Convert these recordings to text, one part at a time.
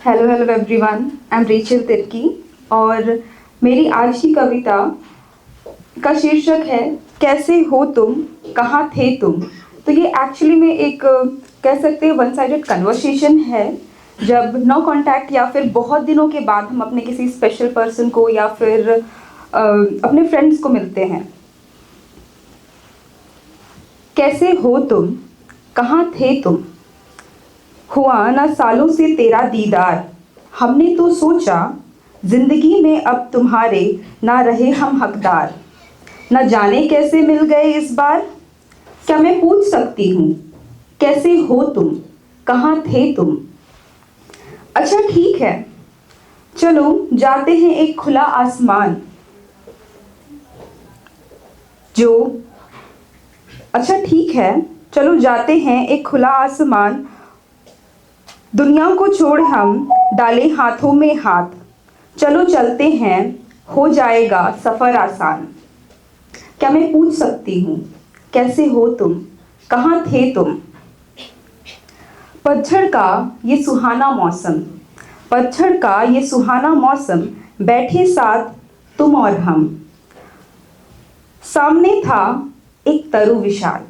Hello hello everyone, I am Rachel Tirkey और मेरी आज की कविता का शीर्षक है कैसे हो तुम, कहाँ थे तुम। तो ये एक्चुअली में एक कह सकते हैं वन साइडेड कन्वर्सेशन है, जब नो कांटेक्ट या फिर बहुत दिनों के बाद हम अपने किसी स्पेशल पर्सन को या फिर अपने फ्रेंड्स को मिलते हैं। कैसे हो तुम, कहाँ थे तुम, हुआ ना सालों से तेरा दीदार। हमने तो सोचा जिंदगी में अब तुम्हारे ना रहे हम हकदार। न जाने कैसे मिल गए इस बार, क्या मैं पूछ सकती हूँ कैसे हो तुम, कहाँ थे तुम। अच्छा ठीक है, चलो जाते हैं एक खुला आसमान जो अच्छा ठीक है, चलो जाते हैं एक खुला आसमान। दुनिया को छोड़ हम डाले हाथों में हाथ, चलो चलते हैं हो जाएगा सफ़र आसान। क्या मैं पूछ सकती हूँ कैसे हो तुम, कहाँ थे तुम। पतझड़ का ये सुहाना मौसम, पतझड़ का ये सुहाना मौसम, बैठे साथ तुम और हम। सामने था एक तरु विशाल,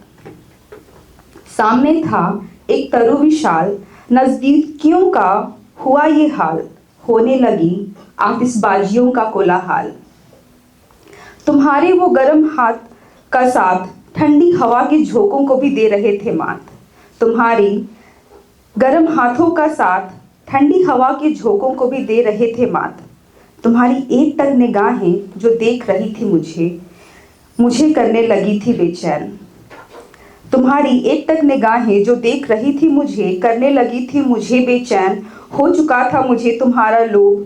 सामने था एक तरु विशाल। नज़दीकियों का हुआ ये हाल, होने लगी आतिशबाजियों का कोलाहल। तुम्हारे वो गर्म हाथ का साथ ठंडी हवा के झोंकों को भी दे रहे थे मात। तुम्हारी गर्म हाथों का साथ ठंडी हवा के झोंकों को भी दे रहे थे मात। तुम्हारी एक टक निगाहें जो देख रही थी मुझे, मुझे करने लगी थी बेचैन। तुम्हारी एक टक निगाहें जो देख रही थी मुझे, करने लगी थी मुझे बेचैन। हो चुका था मुझे तुम्हारा लोभ,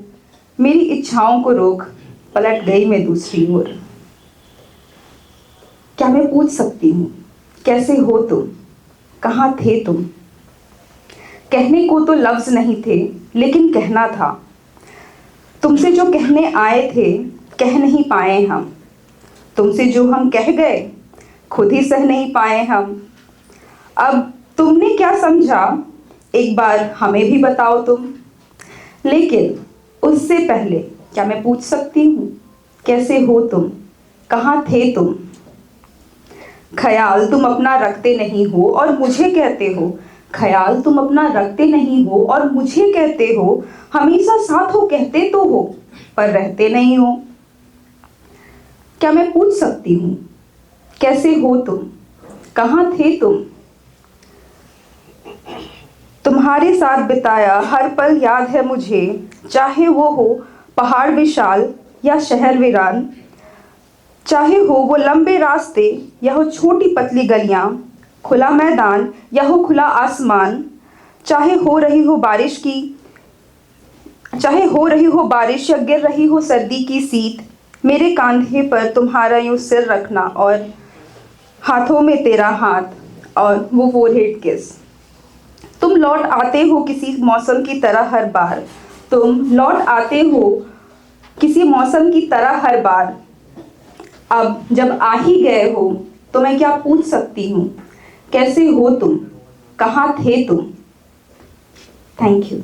मेरी इच्छाओं को रोक पलट गई मैं दूसरी ओर। क्या मैं पूछ सकती हूँ कैसे हो तुम, कहाँ थे तुम। कहने को तो लफ्ज नहीं थे लेकिन कहना था, तुमसे जो कहने आए थे कह नहीं पाए हम। तुमसे जो हम कह गए खुद ही सह नहीं पाए हम। अब तुमने क्या समझा एक बार हमें भी बताओ तुम। लेकिन उससे पहले क्या मैं पूछ सकती हूँ कैसे हो तुम, कहाँ थे तुम। ख्याल तुम अपना रखते नहीं हो और मुझे कहते हो, ख्याल तुम अपना रखते नहीं हो और मुझे कहते हो, हमेशा साथ हो कहते तो हो पर रहते नहीं हो। क्या मैं पूछ सकती हूँ कैसे हो तुम, कहाँ थे तुम। तुम्हारे साथ बिताया हर पल याद है मुझे, चाहे वो हो पहाड़ विशाल या शहर वीरान। चाहे हो वो लंबे रास्ते या हो छोटी पतली गलियां, खुला मैदान या हो खुला आसमान। चाहे हो रही हो बारिश की, चाहे हो रही हो बारिश या गिर रही हो सर्दी की शीत, मेरे कांधे पर तुम्हारा यूं सिर रखना और हाथों में तेरा हाथ और वो फोरहेड किस। तुम लौट आते हो किसी मौसम की तरह हर बार, तुम लौट आते हो किसी मौसम की तरह हर बार। अब जब आ ही गए हो तो मैं क्या पूछ सकती हूँ कैसे हो तुम, कहाँ थे तुम। Thank you.